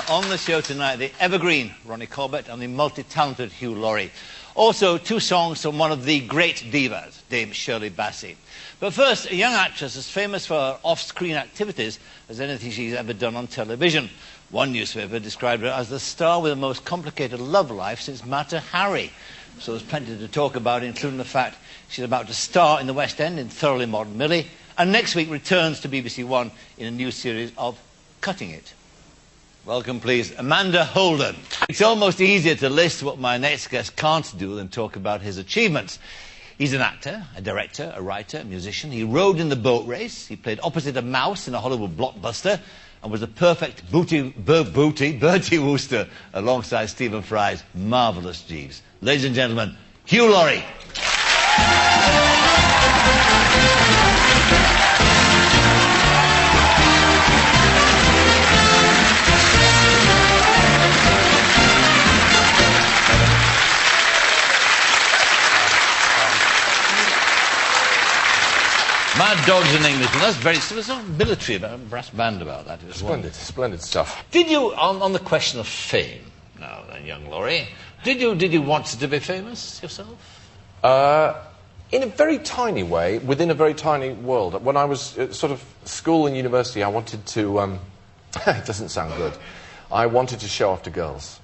On the show tonight, the evergreen Ronnie Corbett and the multi-talented Hugh Laurie. Also, 2 songs from one of the great divas, Dame Shirley Bassey. But first, a young actress as famous for her off-screen activities as anything she's ever done on television. One newspaper described her as the star with the most complicated love life since Mata Hari. So there's plenty to talk about, including the fact she's about to star in the West End in Thoroughly Modern Millie, and next week returns to BBC One in a new series of Cutting It. Welcome, please, Amanda Holden. It's almost easier to list what my next guest can't do than talk about his achievements. He's an actor, a director, a writer, a musician. He rode in the boat race. He played opposite a mouse in a Hollywood blockbuster and was the perfect Bertie Wooster alongside Stephen Fry's marvellous Jeeves. Ladies and gentlemen, Hugh Laurie. Mad Dogs in English, and that's very... There was a military brass band about that. It was splendid, splendid stuff. Did you, on the question of fame, now then, young Laurie, did you want to be famous yourself? In a very tiny way, within a very tiny world. When I was at sort of school and university, I wanted to... it doesn't sound good. I wanted to show off to girls.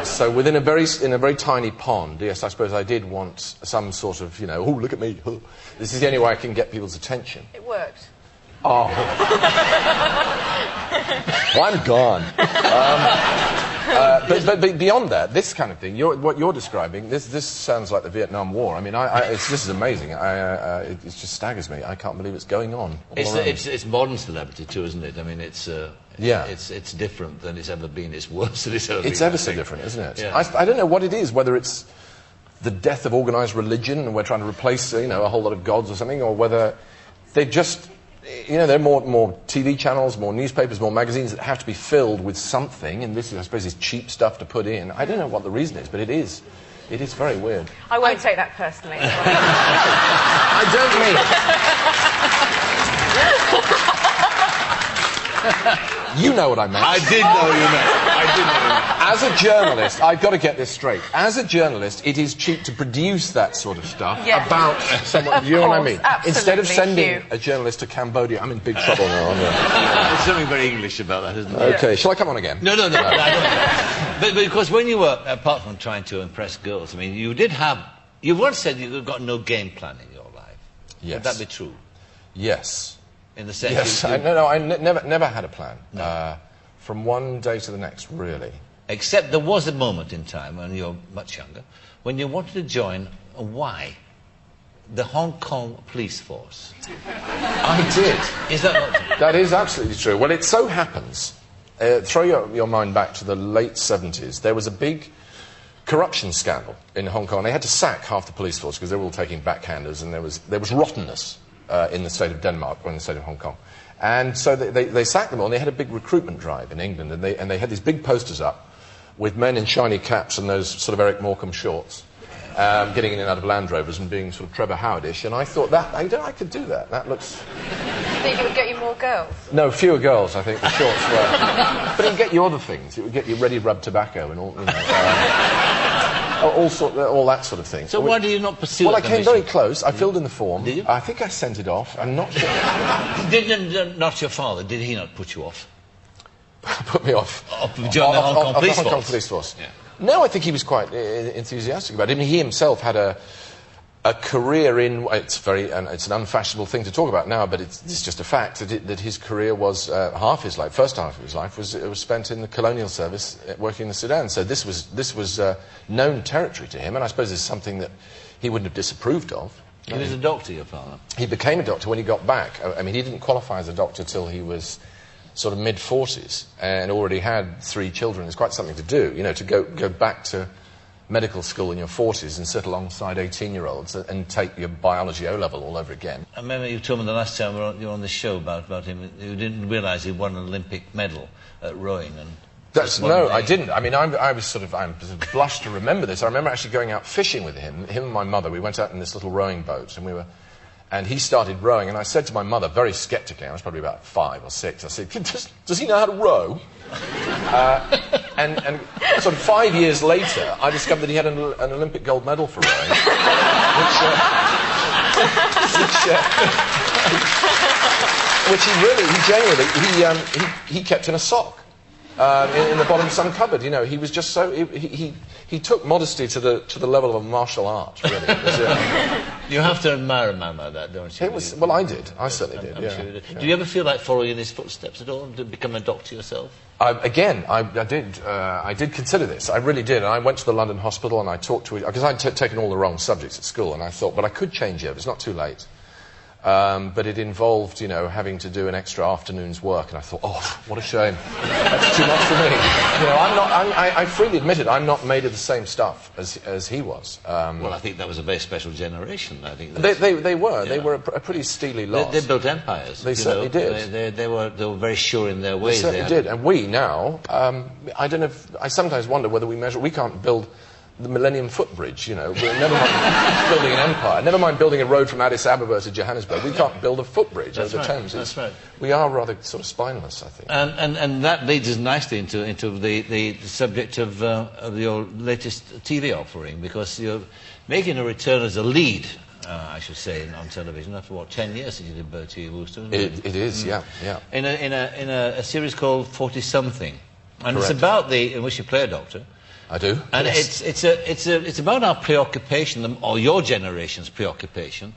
So within a very tiny pond, yes, I suppose I did want some sort of, you know, oh, look at me. This is the only way I can get people's attention. It worked. Oh. Well, I'm gone. But beyond that, this kind of thing, what you're describing, this sounds like the Vietnam War. I mean, this is amazing. It just staggers me. I can't believe it's going on. It's modern celebrity too, isn't it? I mean, it's different than it's ever been. It's worse than it's ever been. It's ever so different, isn't it? Yeah. I don't know what it is, whether it's the death of organised religion and we're trying to replace, you know, a whole lot of gods or something, or whether they just... You know, there are more TV channels, more newspapers, more magazines that have to be filled with something, and this, I suppose, is cheap stuff to put in. I don't know what the reason is, but it is very weird. I won't take that personally. I don't mean... You know what I meant. I did know you meant. As a journalist, I've got to get this straight. As a journalist, it is cheap to produce that sort of stuff about someone. You know what I mean? Instead of sending a journalist to Cambodia, I'm in big trouble now, aren't I? There's something very English about that, isn't there? Okay, shall I come on again? No. But of course, when you were, apart from trying to impress girls, I mean, you did have... You once said you've got no game plan in your life. Yes. Would that be true? Yes. In the sense... Yes, I never had a plan. No. From one day to the next, really. Except there was a moment in time, when you were much younger, when you wanted to join, why? The Hong Kong police force. I did. Is that not true? That is absolutely true. Well, it so happens, throw your mind back to the late 70s, there was a big corruption scandal in Hong Kong. They had to sack half the police force because they were all taking backhanders, and there was rottenness in the state of Denmark or in the state of Hong Kong. And so they sacked them all, and they had a big recruitment drive in England, and they had these big posters up with men in shiny caps and those sort of Eric Morecambe shorts, getting in and out of Land Rovers and being sort of Trevor Howard-ish, and I thought, I could do that. That looks... You think it would get you more girls? No, fewer girls, I think, the shorts were. But it would get you other things. It would get you ready rub tobacco and all, you know, all that sort of thing. So why do you not pursue Well, I came very close. I filled in the form. Did you? I think I sent it off. I'm not sure. Not your father, did he not put you off? Put me off. The Hong Kong police force. Yeah. No, I think he was quite enthusiastic about it. I mean, he himself had a career in... It's an unfashionable thing to talk about now, but it's just a fact that his career was half his life. First half of his life was spent in the colonial service working in the Sudan. So this was known territory to him, and I suppose it's something that he wouldn't have disapproved of. He was a doctor, your father? He became a doctor when he got back. I mean, he didn't qualify as a doctor till he was sort of mid-40s and already had 3 children. It's quite something to do, you know, to go back to medical school in your 40s and sit alongside 18-year-olds and take your biology O-level all over again. I remember you told me the last time you were on the show about him, you didn't realise he won an Olympic medal at rowing. And no, I didn't. I mean, I'm sort of blushed to remember this. I remember actually going out fishing with him and my mother. We went out in this little rowing boat, and we were And he started rowing, and I said to my mother, very sceptically, I was probably about 5 or 6, I said, does he know how to row? And sort of 5 years later, I discovered that he had an Olympic gold medal for rowing, which he genuinely, he kept in a sock. In the bottom of some cupboard, you know, he was just so he took modesty to the level of a martial art. Really, you have to admire a man like that, don't you? Well, I did. I certainly did. I'm yeah. sure you did. Yeah. Do you ever feel like following in his footsteps at all, to become a doctor yourself? I did. I did consider this. I really did. And I went to the London hospital and I talked to it because I'd taken all the wrong subjects at school, and I thought, but I could change it. It's not too late. But it involved, you know, having to do an extra afternoon's work, and I thought, oh, what a shame. That's too much for me. You know, I freely admit it, I'm not made of the same stuff as he was. Well, I think that was a very special generation. I think they were. Yeah. They were a pretty steely lot. They built empires. They certainly did. They were very sure in their ways. They certainly did. And we now, I don't know if, I sometimes wonder whether we can't build the Millennium Footbridge, you know. Never mind building an empire. Never mind building a road from Addis Ababa to Johannesburg. We can't build a footbridge over the Thames. That's right. We are rather sort of spineless, I think. And that leads us nicely into the subject of your latest TV offering, because you're making a return as a lead, I should say, on television after what, 10 years since you did Bertie Wooster. It is, yeah. In a series called 40 Something, and Correct. it's about in which you play a doctor. I do. And yes. it's about our preoccupation, or your generation's preoccupation,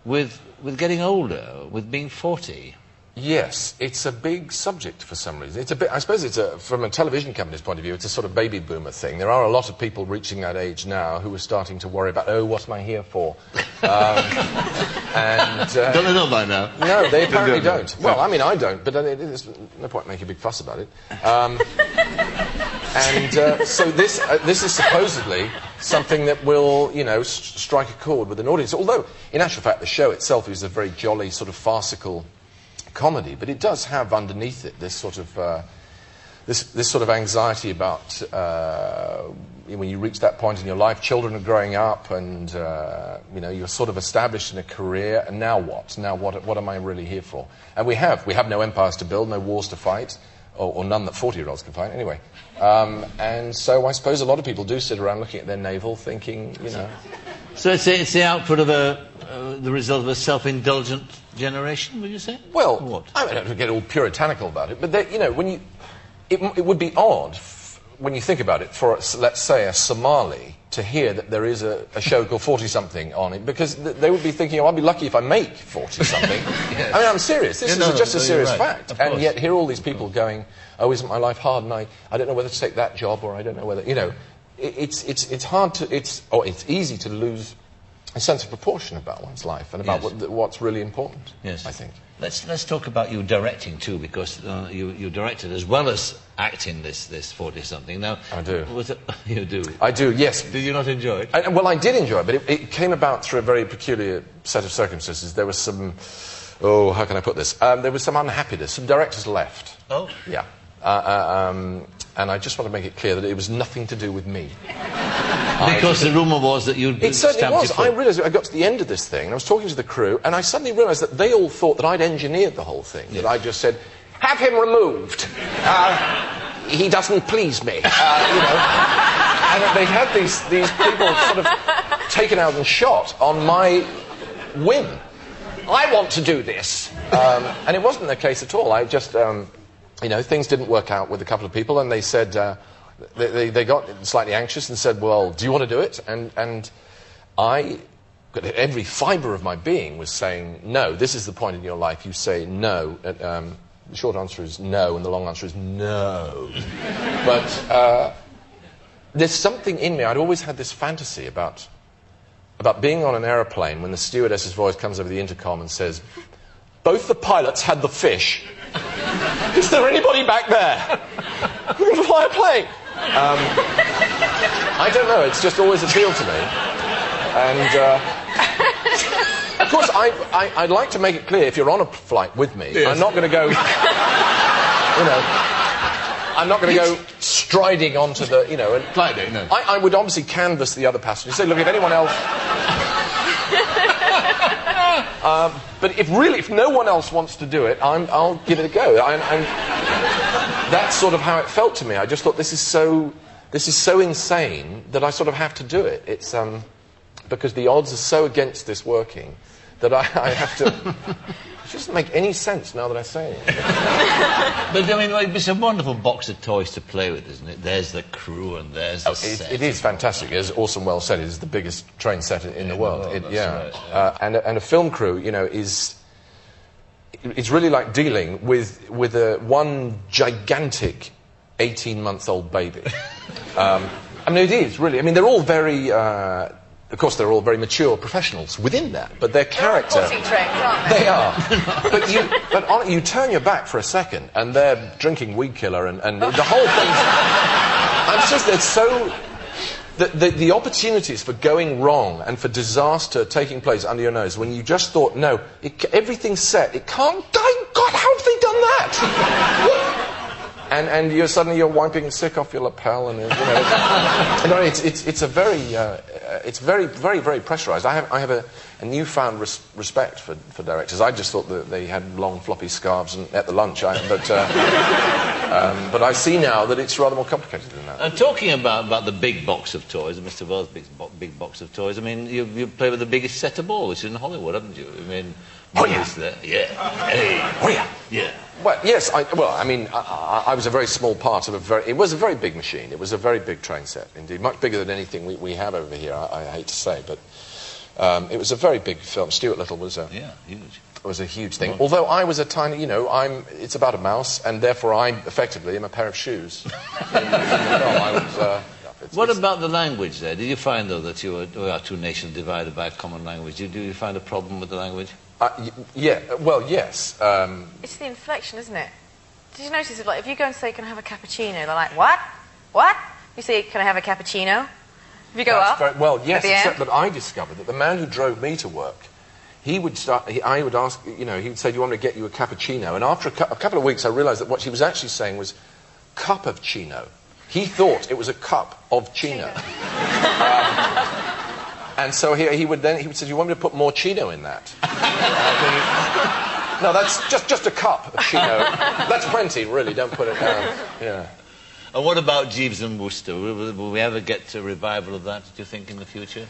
with getting older, with being 40. Yes, it's a big subject for some reason. It's a bit, I suppose it's from a television company's point of view, it's a sort of baby boomer thing. There are a lot of people reaching that age now who are starting to worry about, oh, what am I here for? Don't they know by now? No, they apparently don't. Well, I mean, I don't, but there's no point making a big fuss about it. So this is supposedly something that will, you know, strike a chord with an audience. Although, in actual fact, the show itself is a very jolly, sort of farcical comedy, but it does have underneath it this sort of this sort of anxiety about when you reach that point in your life, children are growing up, and you know, you're sort of established in a career, and now what? Now what am I really here for? And we have no empires to build, no wars to fight, or none that 40-year-olds can fight anyway. And so I suppose a lot of people do sit around looking at their navel, thinking, you know. So it's the output of the result of a self-indulgent generation, would you say? Well, what? I don't get all puritanical about it, but you know, it would be odd when you think about it for, let's say, a Somali to hear that there is a show called 40-something on it, because they would be thinking, oh, I'll be lucky if I make 40-something. Yes. I mean, I'm serious. This is just a serious fact. And yet here are all these people going, oh, isn't my life hard? And I don't know whether to take that job, or I don't know whether, you know, it's hard to, it's easy to lose a sense of proportion about one's life and about what's really important, yes. I think. Let's talk about you directing too, because you directed as well as acting this 40-something. Now, I do. You do? I do, yes. Did you not enjoy it? Well, I did enjoy it, but it came about through a very peculiar set of circumstances. There was some, how can I put this? There was some unhappiness. Some directors left. Oh? Yeah. And I just want to make it clear that it was nothing to do with me. Because the rumour was that you'd It certainly was. I realised, I got to the end of this thing, and I was talking to the crew, and I suddenly realised that they all thought that I'd engineered the whole thing, that I just said, have him removed. He doesn't please me. You know. And that they'd had these people sort of taken out and shot on my whim. I want to do this. And it wasn't the case at all. I just, you know, things didn't work out with a couple of people, and they said... They got slightly anxious and said, well, do you want to do it? And every fibre of my being was saying, no, this is the point in your life. You say no. The short answer is no, and the long answer is no. But there's something in me. I'd always had this fantasy about being on an aeroplane when the stewardess's voice comes over the intercom and says, both the pilots had the fish. Is there anybody back there? We're going to fly a plane. I don't know, it's just always appealed to me. And, of course, I'd like to make it clear, if you're on a flight with me, yes. I'm not going to go, you know, I'm not going to go striding onto the, you know... Gliding, no. I would obviously canvass the other passengers, say, look, if anyone else... But if no one else wants to do it, I'll give it a go. That's sort of how it felt to me. I just thought, this is so insane that I sort of have to do it. It's because the odds are so against this working that I have to. It doesn't make any sense now that I say it. But I mean, it's a wonderful box of toys to play with, isn't it? There's the crew and there's the set. It is fantastic. As Orson Welles said, it is the biggest train set in the world. Right, yeah. And a film crew, you know, it's really like dealing with one gigantic 18-month-old baby. I mean, it is really. I mean, they're all very. Of course, they're all very mature professionals within that, but their character... They're potty trained, aren't they? They are. But you turn your back for a second, and they're drinking weed killer, and the whole thing... It's just, it's so... The opportunities for going wrong and for disaster taking place under your nose, when you just thought, no, everything's set, it can't... God, how have they done that? And you're suddenly wiping sick off your lapel, and it's a very it's very very pressurised. I have a newfound respect for directors. I just thought that they had long floppy scarves and at the lunch, but I see now that it's rather more complicated than that. Talking about the big box of toys, Mr. Wells' big box of toys. I mean, you play with the biggest set of all, which is in Hollywood, haven't you? I mean. Oh, yeah. There. Yeah. Hey. Oh, yeah. Yeah. Well, yes. I was a very small part of It was a very big machine. It was a very big train set, indeed. Much bigger than anything we have over here, I hate to say. But it was a very big film. Stuart Little was a... Yeah, huge. Was a huge thing. Although I was a tiny... You know, it's about a mouse, and therefore I effectively am a pair of shoes. What about the language there? Did you find, though, that we are two nations divided by a common language? Do you find a problem with the language? Yeah, well, yes. It's the inflection, isn't it? Did you notice, like, if you go and say, can I have a cappuccino, they're like, what? What? You say, can I have a cappuccino? If you go up... well, yes, except that I discovered that the man who drove me to work, I would ask, you know, he would say, do you want me to get you a cappuccino? And after a couple of weeks, I realised that what he was actually saying was cup of chino. He thought it was a cup of chino. And so he would say, do you want me to put more chino in that? No, that's just a cup of chino. That's plenty, really, don't put it down. Yeah. And what about Jeeves and Wooster? Will we ever get a revival of that, do you think, in the future?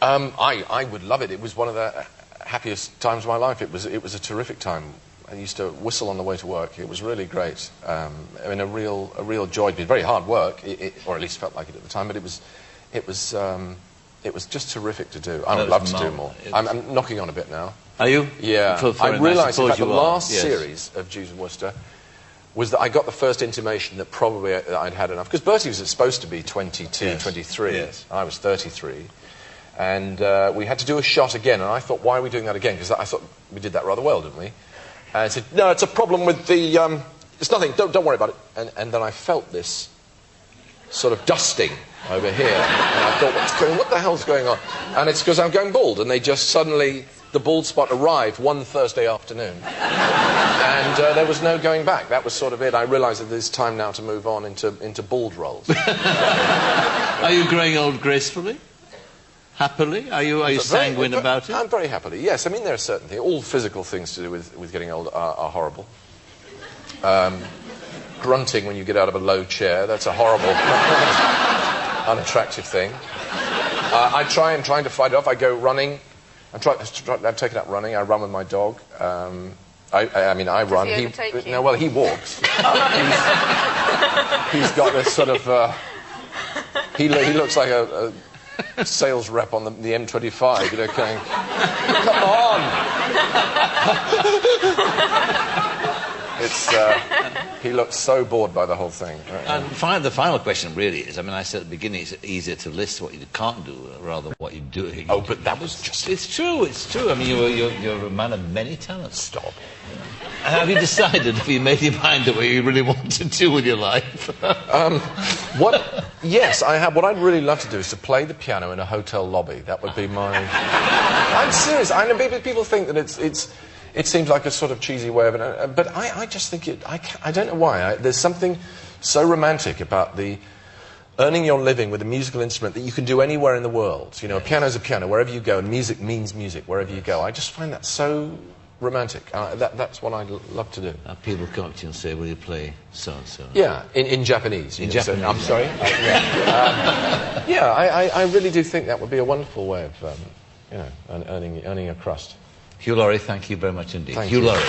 I would love it. It was one of the happiest times of my life. It was a terrific time. I used to whistle on the way to work. It was really great. I mean, a real joy. It was very hard work, or at least felt like it at the time. But it was just terrific to do. I would love to do more. I'm knocking on a bit now. Are you? Yeah. I realised that the last series of Jeeves and Wooster was that I got the first intimation that probably I'd had enough. Because Bertie was supposed to be 22, 23. Yes. I was 33. And we had to do a shot again. And I thought, why are we doing that again? Because I thought we did that rather well, didn't we? And I said, no, it's a problem with the... it's nothing, don't worry about it. And then I felt this sort of dusting over here. And I thought, what the hell's going on? And it's because I'm going bald. And they just suddenly... The bald spot arrived one Thursday afternoon. And there was no going back. That was sort of it. I realised that it's time now to move on into bald roles. Are you growing old gracefully? Happily? Are you sanguine about it? I'm very happily, yes. I mean, there are certain things. All physical things to do with getting old are horrible. Grunting when you get out of a low chair, that's a horrible, unattractive thing. I'm trying to fight it off. I go running. I've taken up running. I run with my dog. I mean, I run. Does he overtake you? No, he walks. He's got this sort of... he looks like a sales rep on the M25, you know, going, come on! He looks so bored by the whole thing. And the final question really is, I mean, I said at the beginning it's easier to list what you can't do rather than what you're doing. Oh, but that was just... It's true. I mean, you're a man of many talents. Stop. Have you decided, have you made your mind up what you really want to do with your life? Yes, I have. What I'd really love to do is to play the piano in a hotel lobby. That would be my... I'm serious. I know people think that it seems like a sort of cheesy way of it, but I just think I don't know why. There's something so romantic about the earning your living with a musical instrument that you can do anywhere in the world. You know, a piano's a piano, wherever you go, and music means music, wherever you go. I just find that so romantic. That's what I love to do. People come up to you and say, will you play so-and-so? Yeah, in Japanese. In Japanese. So, I'm sorry? I really do think that would be a wonderful way of, you know, earning a crust. Hugh Laurie, thank you very much indeed. Thank Hugh you. Laurie.